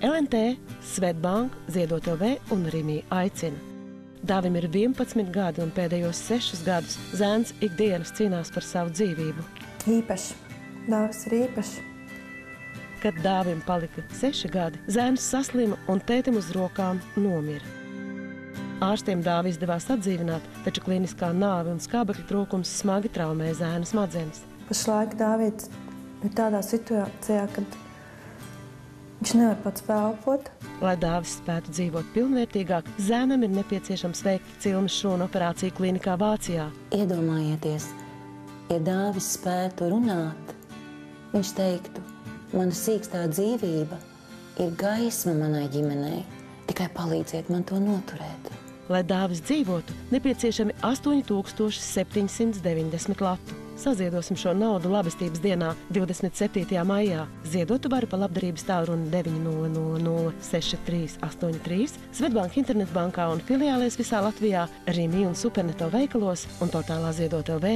LNT, Svetbank, Ziedot LV un Rimī aicina. Dāvim ir 11 gadi un pēdējos 6 gadus zēns ikdienas cīnās par savu dzīvību. Īpaši. Dāvis ir īpašs. Kad Dāvim palika 6 gadi, zēns saslima un tētim uz rokām nomira. Ārstiem Dāvi izdevās atdzīvināt, taču kliniskā nāve un skābekļa trūkums smagi traumē zēna smadzenes. Pašlaik Dāvids ir tādā situācijā, kad viņš nevar pats pelpot. Lai Dāvis spētu dzīvot pilnvērtīgāk, zēnam ir nepieciešams veikt cilmes šūnu operāciju klīnikā Vācijā. Iedomājieties, ja Dāvis spētu runāt, viņš teiktu, mana sīkstā dzīvība ir gaisma manai ģimenei, tikai palīdziet man to noturēt. Lai Dāvis dzīvotu, nepieciešami 8790 latu. Saziedosim šo naudu labestības dienā 27. maijā. Ziedotu var pa labdarības tālruni 900 6383, Svetbank internetbankā un filiālēs visā Latvijā, Rimī un Superneto veikalos un portālā Ziedot LV.